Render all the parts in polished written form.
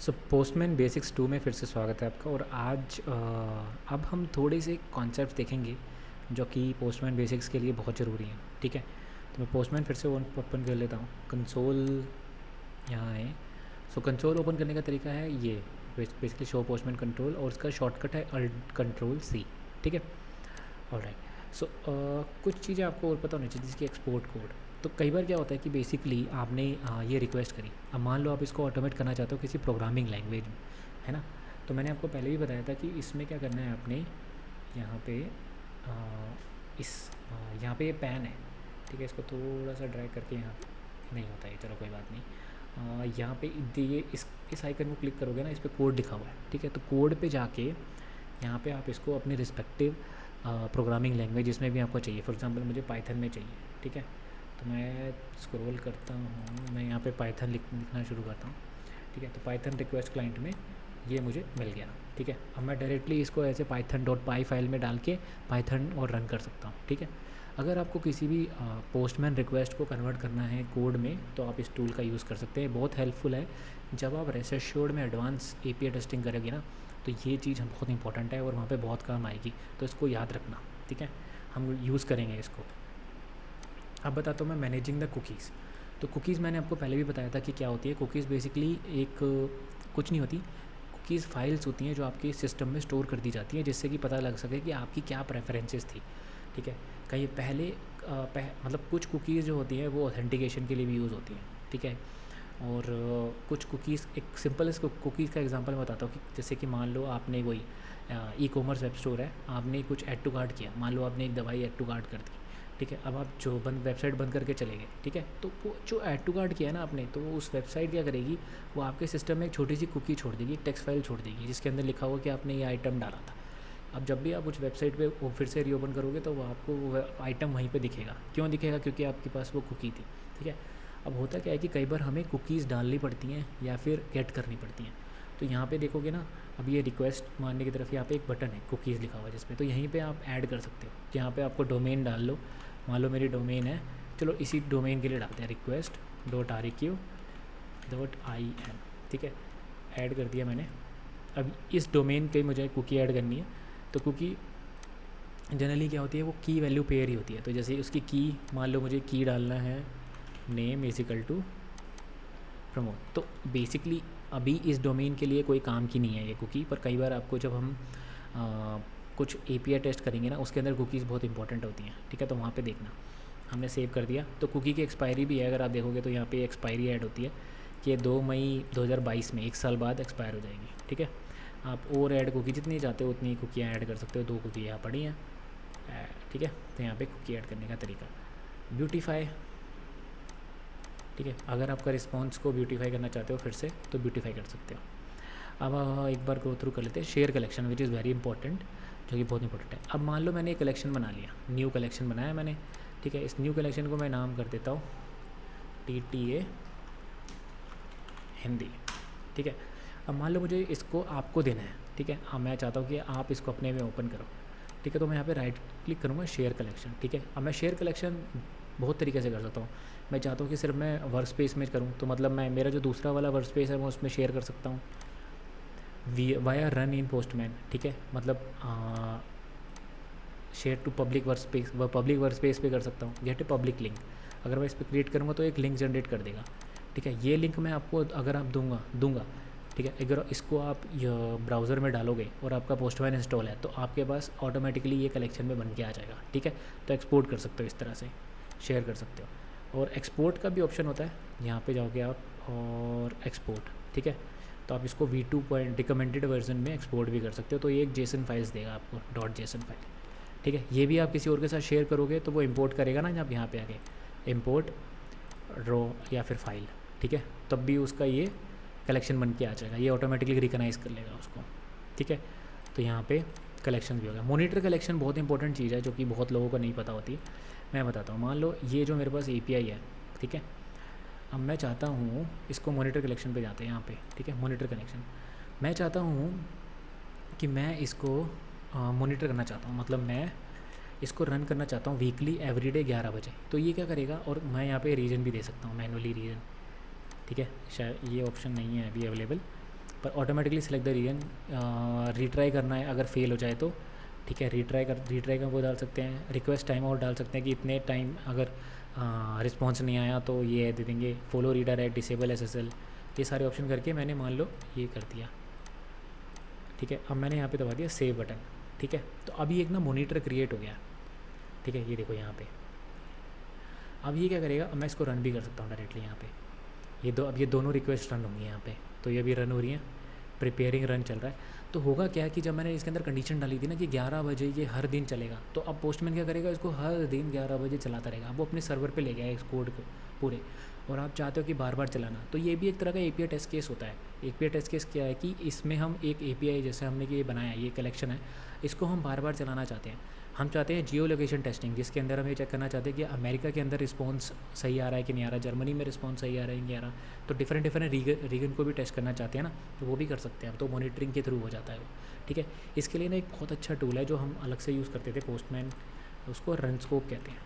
सो postman basics 2 में फिर से स्वागत है आपका। और आज अब हम थोड़े से कॉन्सेप्ट देखेंगे जो कि पोस्टमैन बेसिक्स के लिए बहुत ज़रूरी हैं। ठीक है, तो मैं पोस्टमैन फिर से ओपन कर लेता हूँ। कंसोल यहाँ है। सो कंसोल ओपन करने का तरीका है ये, बेसिकली शो पोस्टमैन कंट्रोल, और उसका शॉर्टकट है अल्ट कंट्रोल सी। ठीक है, ऑलराइट। सो कुछ चीज़ें आपको और पता होनी चाहिए, जिसकी एक्सपोर्ट कोड। तो कई बार क्या होता है कि बेसिकली आपने ये रिक्वेस्ट करी, अब मान लो आप इसको ऑटोमेट करना चाहते हो किसी प्रोग्रामिंग लैंग्वेज में, है ना। तो मैंने आपको पहले भी बताया था कि इसमें क्या करना है आपने, यहाँ पे यहाँ पे ये पैन है, ठीक है। इसको थोड़ा सा ड्रैग करके यहाँ नहीं होता है, चलो कोई बात नहीं। यहाँ पे ये इस आइकन को क्लिक करोगे ना, इस पर कोड लिखा हुआ है, ठीक है। तो कोड पे जाके यहाँ पे आप इसको अपनी रिस्पेक्टिव प्रोग्रामिंग लैंग्वेज जिसमें भी आपको चाहिए, फॉर एग्जांपल मुझे पाइथन में चाहिए, ठीक है। तो मैं स्क्रॉल करता हूँ, मैं यहाँ पे पाइथन लिखना शुरू करता हूँ, ठीक है। तो पाइथन रिक्वेस्ट क्लाइंट में ये मुझे मिल गया, ठीक है। अब मैं डायरेक्टली इसको ऐसे python.py फाइल में डाल के पाइथन और रन कर सकता हूँ, ठीक है। अगर आपको किसी भी पोस्टमैन रिक्वेस्ट को कन्वर्ट करना है कोड में, तो आप इस टूल का यूज़ कर सकते हैं, बहुत हेल्पफुल है। जब आप रेस्ट एश्योर्ड में एडवांस API टेस्टिंग करेंगे ना, तो ये चीज़ बहुत इंपॉर्टेंट है और वहाँ पे बहुत काम आएगी, तो इसको याद रखना, ठीक है। हम यूज़ करेंगे इसको। अब बताता हूँ मैं मैनेजिंग द कुकीज़। तो कुकीज़ मैंने आपको पहले भी बताया था कि क्या होती है। कुकीज़ बेसिकली एक कुछ नहीं होती, कुकीज़ फाइल्स होती हैं जो आपके सिस्टम में स्टोर कर दी जाती हैं, जिससे कि पता लग सके कि आपकी क्या प्रेफरेंसेस थी, ठीक है। कहीं पहले मतलब कुछ कुकीज़ जो होती हैं वो ऑथेंटिकेशन के लिए भी यूज़ होती हैं, ठीक है। और कुछ कुकीज़, एक सिंपल कुकीज़ का एग्जांपल मैं बताता हूँ कि जैसे कि मान लो आपने कोई ई-कॉमर्स वेब स्टोर है, आपने कुछ ऐड टू कार्ट किया, मान लो आपने एक दवाई ऐड टू कार्ट कर दी, ठीक है। अब आप जो वेबसाइट बंद करके चले गए, ठीक है। तो वो जो ऐड टू कार्ट किया ना आपने, तो उस वेबसाइट क्या करेगी, वो आपके सिस्टम में एक छोटी सी कुकी छोड़ देगी, टेक्स्ट फाइल छोड़ देगी, जिसके अंदर लिखा हुआ कि आपने ये आइटम डाला था। अब जब भी आप उस वेबसाइट पे वो फिर से रीओपन करोगे, तो वो आपको वो आइटम वहीं पे दिखेगा। क्यों दिखेगा? क्योंकि आपके पास वो कुकी थी, ठीक है। अब होता क्या है कि कई बार हमें कुकीज़ डालनी पड़ती हैं या फिर गेट करनी पड़ती हैं। तो यहाँ पे देखोगे ना, अब ये रिक्वेस्ट मानने की तरफ यहाँ पे एक बटन है कुकीज़ लिखा हुआ है जिसपे, तो यहीं पे आप ऐड कर सकते हो। यहाँ पे आपको डोमेन डाल लो, मान लो मेरी डोमेन है, चलो इसी डोमेन के लिए डालते हैं request.req.in, ठीक है। ऐड कर दिया मैंने। अब इस डोमेन पे मुझे कुकी ऐड करनी है, तो कुकी जनरली क्या होती है, वो की वैल्यू पेयर ही होती है। तो जैसे उसकी की, मान लो मुझे की डालना है नेम इजिकल टू प्रमोट, तो बेसिकली अभी इस डोमेन के लिए कोई काम की नहीं है ये कुकी, पर कई बार आपको जब हम कुछ API टेस्ट करेंगे ना, उसके अंदर कुकीज़ बहुत इंपॉर्टेंट होती हैं, ठीक है। तो वहाँ पे देखना, हमने सेव कर दिया, तो कुकी की एक्सपायरी भी है, अगर आप देखोगे तो यहाँ पे एक्सपायरी ऐड होती है कि 2 मई 2022 में, 1 साल बाद एक्सपायर हो जाएगी, ठीक है। आप और ऐड कुकी जितनी चाहते हो उतनी कुकियाँ ऐड कर सकते हो, 2 कुकी यहाँ पड़ी हैं, ठीक है। तो यहाँ पे कुकी ऐड करने का तरीका, ब्यूटीफाई, ठीक है। अगर आपका रिस्पॉन्स को ब्यूटीफाई करना चाहते हो फिर से, तो ब्यूटीफाई कर सकते हो। अब एक बार गो थ्रू कर लेते हैं share collection, which is very important, जो कि बहुत इंपॉर्टेंट है। अब मान लो मैंने एक कलेक्शन बना लिया, न्यू कलेक्शन बनाया मैंने, ठीक है। इस न्यू कलेक्शन को मैं नाम कर देता हूँ TTA हिंदी, ठीक है। अब मान लो मुझे इसको आपको देना है, ठीक है। अब मैं चाहता हूँ कि आप इसको अपने में ओपन करो, ठीक है। तो मैं यहाँ पे राइट क्लिक करूँगा, शेयर कलेक्शन, ठीक है। अब मैं शेयर कलेक्शन बहुत तरीके से कर सकता हूँ। मैं चाहता हूँ कि सिर्फ मैं वर्क स्पेस में करूँ, तो मतलब मैं मेरा जो दूसरा वाला वर्क स्पेस है मैं उसमें शेयर कर सकता हूँ वाया रन इन पोस्टमैन, ठीक है। मतलब share to public work space, public work space पे कर सकता हूँ। गेट ए पब्लिक लिंक, अगर मैं इस पर क्रिएट करूँगा तो एक लिंक जनरेट कर देगा, ठीक है। ये लिंक मैं आपको अगर आप दूंगा, ठीक है। अगर इसको आप ब्राउज़र में डालोगे और आपका पोस्टमैन इंस्टॉल है, तो आपके पास ऑटोमेटिकली ये कलेक्शन में बन के आ जाएगा, ठीक है। तो एक्सपोर्ट कर सकते हो, इस तरह से शेयर कर सकते हो। और एक्सपोर्ट का भी ऑप्शन होता है, यहाँ पे जाओगे आप और एक्सपोर्ट, ठीक है। तो आप इसको V2 रिकमेंडेड वर्जन में एक्सपोर्ट भी कर सकते हो, तो ये एक JSON फाइल्स देगा आपको, .json फाइल, ठीक है। ये भी आप किसी और के साथ शेयर करोगे तो वो इंपोर्ट करेगा ना, जब यहाँ पे आके इंपोर्ट रो या फिर फाइल, ठीक है, तब भी उसका ये कलेक्शन बन के आ जाएगा, ये ऑटोमेटिकली रिकनाइज़ कर लेगा उसको, ठीक है। तो यहाँ पे कलेक्शन भी होगा। मॉनिटर कलेक्शन बहुत इंपॉर्टेंट चीज़ है, जो कि बहुत लोगों को नहीं पता होती। मैं बताता हूँ, मान लो ये जो मेरे पास API है, ठीक है। अब मैं चाहता हूँ इसको मॉनिटर कलेक्शन पे जाते हैं यहाँ पे, ठीक है। मॉनिटर कलेक्शन मैं चाहता हूँ कि मैं इसको मॉनिटर करना चाहता हूँ, मतलब मैं इसको रन करना चाहता हूँ वीकली एवरीडे 11 बजे। तो ये क्या करेगा, और मैं यहाँ पे रीजन भी दे सकता हूँ, मैनुअली रीजन, ठीक है। शायद ये ऑप्शन नहीं है अभी अवेलेबल, पर automatically select the region, retry करना है अगर फेल हो जाए तो, ठीक है। रीट्राई का वो डाल सकते हैं, रिक्वेस्ट टाइम आउट डाल सकते हैं कि इतने टाइम अगर रिस्पॉन्स नहीं आया तो ये दे देंगे, फॉलो रीडायरेक्ट, डिसेबल SSL, ये सारे ऑप्शन करके मैंने मान लो ये कर दिया, ठीक है। अब मैंने यहाँ पे दबा दिया सेव बटन, ठीक है। तो अभी एक ना मॉनिटर क्रिएट हो गया, ठीक है, ये देखो यहाँ पे। अब ये क्या करेगा, अब मैं इसको रन भी कर सकता हूँ डायरेक्टली यहाँ पे, अब ये दोनों रिक्वेस्ट रन होंगी यहाँ पे, तो ये भी रन हो रही हैं, प्रिपेयरिंग रन चल रहा है। तो होगा क्या कि जब मैंने इसके अंदर कंडीशन डाली थी ना कि 11 बजे ये हर दिन चलेगा, तो अब पोस्टमैन क्या करेगा, इसको हर दिन 11 बजे चलाता रहेगा। अब वो अपने सर्वर पे ले गया है इस कोड को पूरे, और आप चाहते हो कि बार बार चलाना, तो ये भी एक तरह का API टेस्ट केस होता है। API टेस्ट केस क्या है कि इसमें हम एक API जैसे हमने कि ये बनाया, ये कलेक्शन है, इसको हम बार बार चलाना चाहते हैं। हम चाहते हैं जियो लोकेशन टेस्टिंग, जिसके अंदर हम ये चेक करना चाहते हैं कि अमेरिका के अंदर रिस्पॉन्स सही आ रहा है कि नहीं आ रहा, जर्मनी में रिस्पॉन्स सही आ रहा है कि नहीं आ रहा, तो डिफरेंट रीजन को भी टेस्ट करना चाहते हैं ना, तो वो भी कर सकते हैं। तो मॉनिटरिंग के थ्रू हो जाता है वो, ठीक है। इसके लिए ना एक बहुत अच्छा टूल है जो हम अलग से यूज़ करते थे पोस्टमैन, उसको रनस्कोप कहते हैं,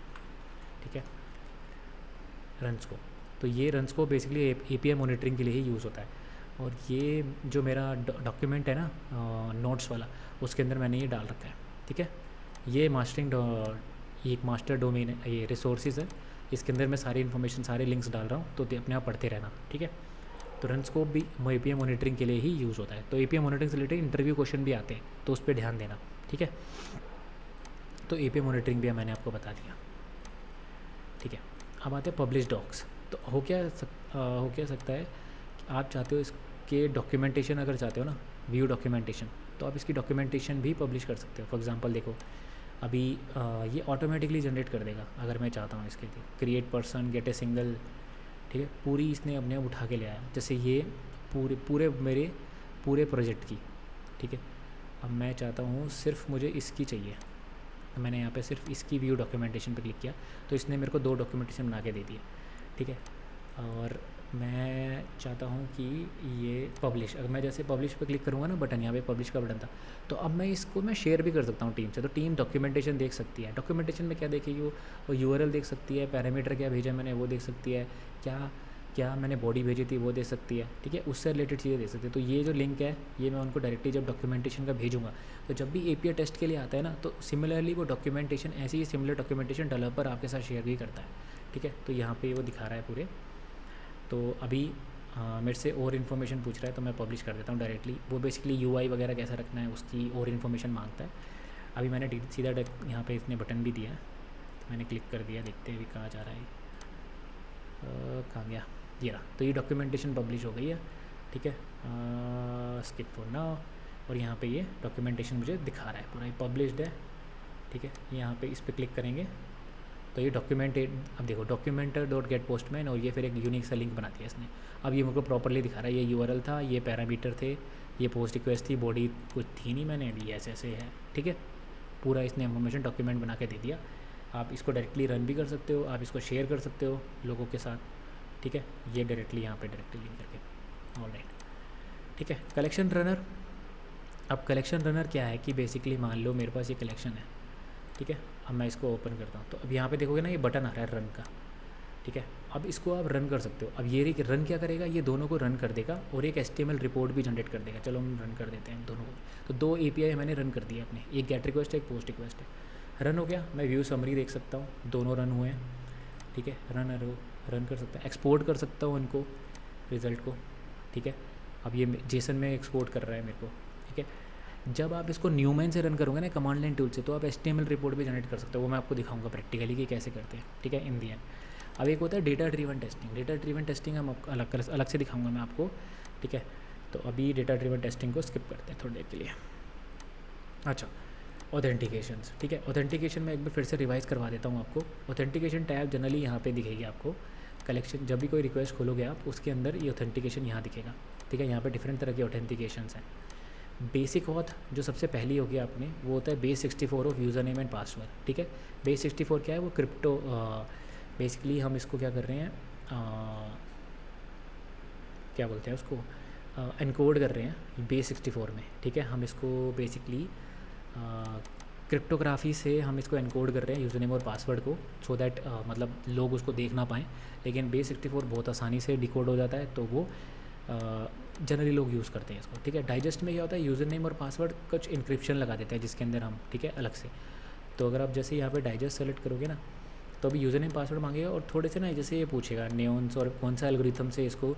ठीक है, रनस्कोप। तो ये रनस्कोप बेसिकली API मॉनिटरिंग के लिए ही यूज़ होता है। और ये जो मेरा डॉक्यूमेंट है ना नोट्स वाला, उसके अंदर मैंने ये डाल रखा है, ठीक है। ये ये एक मास्टर डोमेन है, ये रिसोर्सेज है, इसके अंदर मैं सारी इन्फॉर्मेशन, सारे लिंक्स डाल रहा हूँ, तो अपने आप पढ़ते रहना, ठीक है। तो रनस्कोप भी API मॉनिटरिंग के लिए ही यूज़ होता है। तो API मॉनिटरिंग से रिलेटेड इंटरव्यू क्वेश्चन भी आते हैं, तो उस पर ध्यान देना, ठीक है। तो API मॉनिटरिंग भी मैंने आपको बता दिया, ठीक है। अब आते हैं पब्लिश डॉक्स। तो हो क्या सकता है कि आप चाहते हो इसके डॉक्यूमेंटेशन, अगर चाहते हो ना व्यू डॉक्यूमेंटेशन, तो आप इसकी डॉक्यूमेंटेशन भी पब्लिश कर सकते हो। फॉर एग्जांपल देखो, अभी ये ऑटोमेटिकली जनरेट कर देगा अगर मैं चाहता हूँ इसके लिए, create person, gate a single, ठीक है, पूरी इसने अपने आप उठा के ले आया, जैसे ये मेरे पूरे प्रोजेक्ट की, ठीक है। अब मैं चाहता हूँ सिर्फ मुझे इसकी चाहिए, तो मैंने यहाँ पे सिर्फ इसकी व्यू डॉक्यूमेंटेशन पे क्लिक किया, तो इसने मेरे को 2 डॉक्यूमेंटेशन बना के दे दिए, ठीक है। और मैं चाहता हूँ कि ये पब्लिश, अगर मैं जैसे पब्लिश पे क्लिक करूँगा ना बटन, यहाँ पे पब्लिश का बटन था, तो अब मैं इसको शेयर भी कर सकता हूँ टीम से। तो टीम डॉक्यूमेंटेशन देख सकती है, डॉक्यूमेंटेशन में क्या देखेगी वो URL देख सकती है, पैरामीटर क्या भेजा मैंने वो देख सकती है, क्या मैंने बॉडी भेजी थी वो देख सकती है, ठीक है, उससे रिलेटेड चीज़ें देख सकती है। तो ये जो लिंक है ये मैं उनको डायरेक्टली जब डॉक्यूमेंटेशन का भेजूँगा, तो जब भी API टेस्ट के लिए आता है ना, तो सिमिलरली वो डॉक्यूमेंटेशन, ऐसी ही सिमिलर डॉक्यूमेंटेशन डेवलपर आपके साथ शेयर भी करता है, ठीक है। तो यहाँ पे वो दिखा रहा है पूरे। तो अभी मेरे से और इन्फॉर्मेशन पूछ रहा है, तो मैं पब्लिश कर देता हूँ डायरेक्टली। वो बेसिकली UI वगैरह कैसा रखना है उसकी और इन्फॉर्मेशन मांगता है। अभी मैंने सीधा यहाँ पे इसने बटन भी दिया है, तो मैंने क्लिक कर दिया, देखते हैं अभी कहाँ जा रहा है, कहाँ गया, ये रहा। तो ये डॉक्यूमेंटेशन पब्लिश हो गई है, ठीक है। स्किप फॉर नाउ, और यहाँ पे ये डॉक्यूमेंटेशन मुझे दिखा रहा है पूरा, ये पब्लिश्ड है, ठीक है। यहाँ पे इस पर क्लिक करेंगे तो ये अब देखो documentor.getPostman, और ये फिर एक यूनिक सा लिंक बना दिया इसने। अब ये मुझको प्रॉपरली दिखा रहा है, ये URL था, ये पैरामीटर थे, ये पोस्ट रिक्वेस्ट थी, बॉडी कुछ थी नहीं, मैंने अभी ऐसे है, ठीक है। पूरा इसने इन्फॉर्मेशन डॉक्यूमेंट बना के दे दिया। आप इसको डायरेक्टली रन भी कर सकते हो, आप इसको शेयर कर सकते हो लोगों के साथ, ठीक है। ये डायरेक्टली यहाँ पे डायरेक्टली लिंक करके, ऑलराइट, ठीक है। कलेक्शन रनर, अब कलेक्शन रनर क्या है कि बेसिकली मान लो मेरे पास ये कलेक्शन है, ठीक है। अब मैं इसको ओपन करता हूँ, तो अब यहाँ पे देखोगे ना ये बटन आ रहा है रन का, ठीक है। अब इसको आप रन कर सकते हो। अब ये रन क्या करेगा, ये दोनों को रन कर देगा और एक HTML रिपोर्ट भी जनरेट कर देगा। चलो हम रन कर देते हैं दोनों को। तो 2 API मैंने रन कर दिए अपने, एक गेट रिक्वेस्ट है, एक पोस्ट रिक्वेस्ट है, रन हो गया। मैं व्यू समरी देख सकता हूँ, दोनों रन हुए हैं, ठीक है। रन कर सकता है, एक्सपोर्ट कर सकता हूँ इनको, रिज़ल्ट को, ठीक है। अब ये जेसन में एक्सपोर्ट कर रहा है मेरे को, ठीक है। जब आप इसको न्यूमैन से रन करोगे ना कमांड लाइन टूल से, तो आप HTML रिपोर्ट भी जनरेट कर सकते हो। वो मैं आपको दिखाऊंगा प्रैक्टिकली कि कैसे करते हैं, ठीक है, इन दी एंड। अब एक होता है data driven testing. Data driven testing हम अलग से दिखाऊंगा मैं आपको, ठीक है। तो अभी डेटा ड्रिवन टेस्टिंग को स्किप करते हैं थोड़ी देर के लिए। अच्छा, ऑथेंटिकेशंस, ठीक है। ऑथेंटिकेशन में एक बार फिर से रिवाइज़ करवा देता हूँ आपको। ऑथेंटिकेशन टैब जनरली यहाँ पे दिखेगी आपको, कलेक्शन जब भी कोई रिक्वेस्ट खोलोगे आप, उसके अंदर ये ऑथेंटिकेशन यहाँ दिखेगा, ठीक है। यहाँ पे डिफरेंट तरह के ऑथेंटिकेशंस हैं। बेसिक ऑथ जो सबसे पहली होगी आपने, वो होता है base 64 of user name and password, ठीक है। बेस 64 क्या है, वो क्रिप्टो, बेसिकली हम इसको क्या कर रहे हैं, क्या बोलते हैं उसको, एनकोड कर रहे हैं बेस 64 में, ठीक है। हम इसको बेसिकली क्रिप्टोग्राफी से हम इसको एनकोड कर रहे हैं यूज़र नेम और पासवर्ड को, सो दैट मतलब लोग उसको देख ना पाएँ। लेकिन बेस 64 बहुत आसानी से डिकोड हो जाता है, तो वो जनरली लोग यूज़ करते हैं इसको, ठीक है। डाइजेस्ट में क्या होता है, यूज़र नेम और पासवर्ड कुछ इंक्रिप्शन लगा देते हैं जिसके अंदर हम, ठीक है, अलग से। तो अगर आप जैसे यहाँ पे डाइजेस्ट सेलेक्ट करोगे ना, तो अभी यूज़र नेम पासवर्ड मांगेगा और थोड़े से ना जैसे ये पूछेगा नियॉन्स और कौन सा एल्गोरिथम से इसको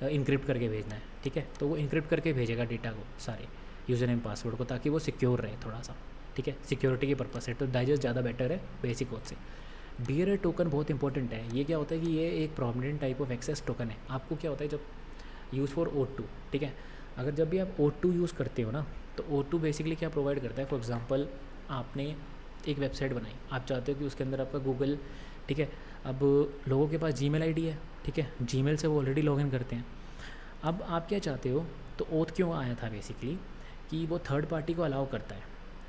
इंक्रिप्ट करके भेजना है, ठीक है। तो वो इंक्रिप्ट करके भेजेगा डेटा को, सारे यूज़र नेम पासवर्ड को, ताकि वो सिक्योर रहे थोड़ा सा, ठीक है, सिक्योरिटी के पर्पज़ से। तो डाइजेस्ट ज़्यादा बेटर है बेसिक कोड से। बियर टोकन बहुत इंपॉर्टेंट है। ये क्या होता है कि ये एक prominent type of access token है। आपको क्या होता है, जब यूज़ फॉर O2, ठीक है, अगर जब भी आप O2 यूज़ करते हो ना, तो O2 बेसिकली क्या प्रोवाइड करता है। फॉर एग्जांपल आपने एक वेबसाइट बनाई, आप चाहते हो कि उसके अंदर आपका गूगल, ठीक है, अब लोगों के पास जीमेल आईडी है, ठीक है, जीमेल से वो ऑलरेडी लॉगिन करते हैं। अब आप क्या चाहते हो, तो ओथ क्यों आया था बेसिकली, कि वो थर्ड पार्टी को अलाउ करता है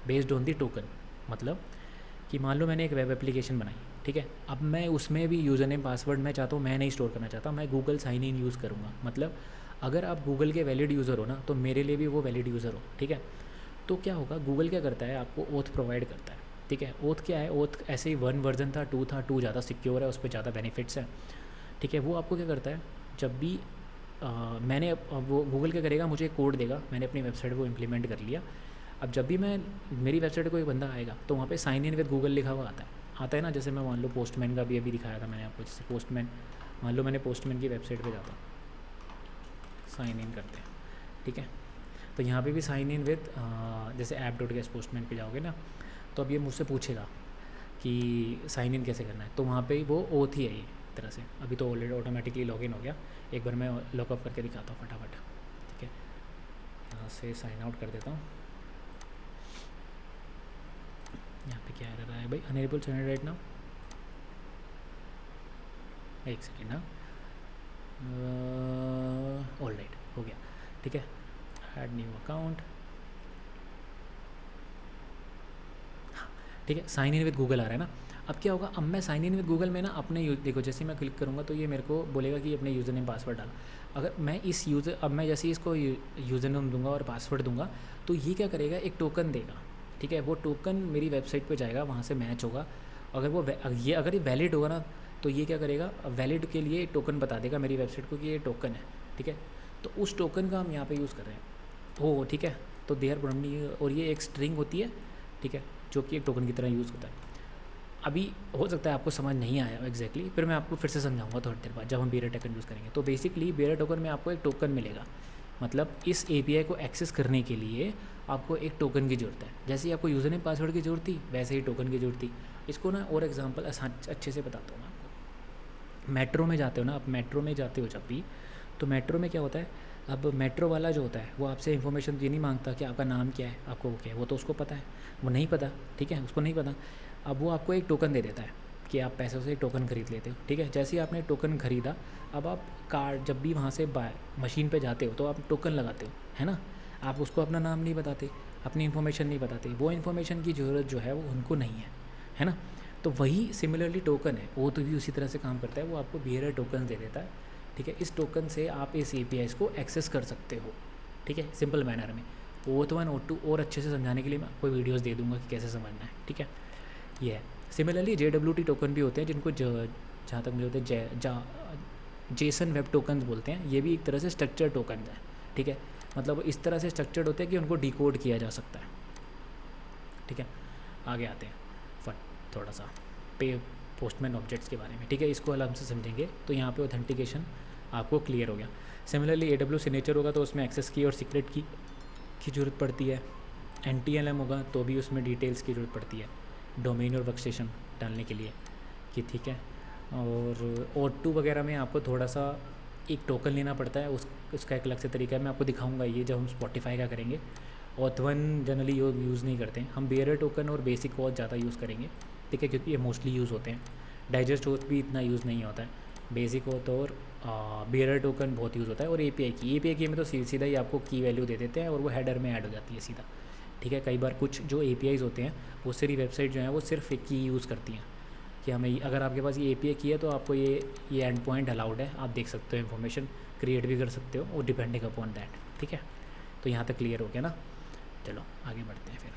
बेस्ड ऑन दी टोकन। मतलब कि मान लो मैंने एक वेब एप्लीकेशन बनाई, ठीक है, अब मैं उसमें भी यूज़र नेम पासवर्ड मैं चाहता हूँ, मैं नहीं स्टोर करना चाहता, मैं गूगल साइन इन यूज़ करूँगा। मतलब अगर आप गूगल के वैलिड यूज़र हो ना, तो मेरे लिए भी वो वैलिड यूज़र हो, ठीक है। तो क्या होगा, गूगल क्या करता है, आपको ओथ प्रोवाइड करता है, ठीक है। ओथ क्या है, ओथ ऐसे ही 1 वर्जन था, 2 था, 2 ज़्यादा सिक्योर है, उस पर ज़्यादा बेनिफिट्स हैं, ठीक है। वो आपको क्या करता है, जब भी मैंने अब वो गूगल क्या करेगा, मुझे एक कोड देगा, मैंने अपनी वेबसाइट को इम्प्लीमेंट कर लिया। अब जब भी मैं मेरी वेबसाइट कोई बंदा आएगा, तो वहाँ पे साइन इन विद गूगल लिखा हुआ आता है ना। जैसे मैं मान लो पोस्टमैन का भी अभी दिखाया था मैंने आपको, जैसे पोस्टमैन, मान लो मैंने पोस्टमैन की वेबसाइट पे जाता हूँ, साइन इन करते हैं, ठीक है। तो यहाँ पे भी साइन इन विद, जैसे app.gs पोस्टमैन पे जाओगे ना, तो अब ये मुझसे पूछेगा कि साइन इन कैसे करना है, तो वहाँ पे वो ओथ ही है ये तरह से। अभी तो ऑलरेडी ऑटोमेटिकली लॉगिन हो गया, एक बार मैं लॉकअप करके दिखाता हूँ फटाफट, ठीक है। यहाँ से साइन आउट कर देता हूँ। यहाँ पे क्या रहा है भाई, अनेबल साइन राइट नाउ, एक सेकेंड ना, ऑल राइट हो गया, ठीक है। ऐड न्यू अकाउंट, ठीक है, साइन इन विद गूगल आ रहा है ना। अब क्या होगा, अब मैं साइन इन विद गूगल में ना अपने देखो जैसे मैं क्लिक करूँगा तो ये मेरे को बोलेगा कि अपने यूज़र नेम पासवर्ड डाला। अगर मैं इस यूज़र, अब मैं जैसे इसको यूज़र नेम दूंगा और पासवर्ड दूंगा, तो ये क्या करेगा, एक टोकन देगा, ठीक है। वो टोकन मेरी वेबसाइट पे जाएगा, वहाँ से मैच होगा। अगर वो ये अगर ये वैलिड होगा ना, तो ये क्या करेगा, वैलिड के लिए एक टोकन बता देगा मेरी वेबसाइट को कि ये टोकन है, ठीक है। तो उस टोकन का हम यहाँ पे यूज़ कर रहे हैं, हो, ठीक है। तो देयर ब्रह्मी, और ये एक स्ट्रिंग होती है, ठीक है, जो कि एक टोकन की तरह यूज़ होता है। अभी हो सकता है आपको समझ नहीं आया एग्जैक्टली, फिर मैं आपको फिर से समझाऊंगा थोड़ी देर बाद जब हम बेयर टोकन यूज़ करेंगे। तो बेसिकली बेयर टोकन में आपको एक टोकन मिलेगा। मतलब इस API को एक्सेस करने के लिए आपको एक टोकन की ज़रूरत है। जैसे ही आपको यूज़र नेम पासवर्ड की ज़रूरत थी, वैसे ही टोकन की ज़रूरत थी। इसको ना और एग्जांपल अच्छे से बताता हूँ मैं आपको। मेट्रो में जाते हो ना, आप मेट्रो में जाते हो जब भी, तो मेट्रो में क्या होता है, अब मेट्रो वाला जो होता है वो आपसे इन्फॉर्मेशन ये नहीं मांगता कि आपका नाम क्या है, आपको वो क्या है, वो तो उसको पता है, वो नहीं पता, ठीक है, उसको नहीं पता। अब वो आपको एक टोकन दे देता है कि आप पैसों से एक टोकन खरीद लेते हो, ठीक है। जैसे ही आपने टोकन खरीदा, अब आप कार्ड जब भी वहाँ से मशीन पे जाते हो तो आप टोकन लगाते हो, है ना। आप उसको अपना नाम नहीं बताते, अपनी इन्फॉर्मेशन नहीं बताते, वो इन्फॉर्मेशन की ज़रूरत जो है वो उनको नहीं है ना। तो वही सिमिलरली टोकन है, वो तो भी उसी तरह से काम करता है, वो आपको बिहेवियर टोकन दे देता है, ठीक है। इस टोकन से आप इस APIs को एक्सेस कर सकते हो, ठीक है, सिंपल मैनर में। OAuth 1 OAuth 2 और अच्छे से समझाने के लिए मैं आपको वीडियोज़ दे दूँगा कि कैसे समझना है, ठीक है। ये है। सिमिलरली JWT टोकन भी होते हैं, जिनको जहाँ तक मुझे होते हैं जेसन वेब टोकन बोलते हैं। ये भी एक तरह से स्ट्रक्चर टोकन है, ठीक है। मतलब इस तरह से स्ट्रक्चर्ड होते हैं कि उनको डिकोड किया जा सकता है, ठीक है। आगे आते हैं थोड़ा सा पोस्टमैन ऑब्जेक्ट्स के बारे में, ठीक है। इसको अलग से समझेंगे। तो यहाँ पे ऑथेंटिकेशन आपको क्लियर हो गया। सिमिलरली AWS सिग्नेचर होगा तो उसमें एक्सेस की और सीक्रेट की ज़रूरत पड़ती है। NTLM होगा तो भी उसमें डिटेल्स की ज़रूरत पड़ती है, डोमेन और वर्कस्टेशन डालने के लिए, कि ठीक है। और O2 वगैरह में आपको थोड़ा सा एक टोकन लेना पड़ता है, उसका एक अलग से तरीका है, मैं आपको दिखाऊंगा ये जब हम Spotify का करेंगे। OAuth 1 जनरली यूज़ नहीं करते हैं हम, बेयर टोकन और बेसिक OAuth ज़्यादा यूज़ करेंगे, ठीक है, क्योंकि ये मोस्टली यूज़ होते हैं। डाइजेस्ट OAuth भी इतना यूज़ नहीं होता है, बेसिक OAuth और बेयर टोकन बहुत यूज़ होता है। और API की में तो सीधा ही आपको की वैल्यू दे देते हैं और वो हेडर में ऐड हो जाती है सीधा, ठीक है। कई बार कुछ जो APIs होते हैं वो सारी वेबसाइट जो है वो सिर्फ एक की यूज़ करती हैं कि हमें, अगर आपके पास ये API की है तो आपको ये एंड पॉइंट अलाउड है, आप देख सकते हो, इन्फॉर्मेशन क्रिएट भी कर सकते हो, और डिपेंडिंग अपॉन दैट, ठीक है। तो यहाँ तक क्लियर हो गया ना। चलो आगे बढ़ते हैं फिर।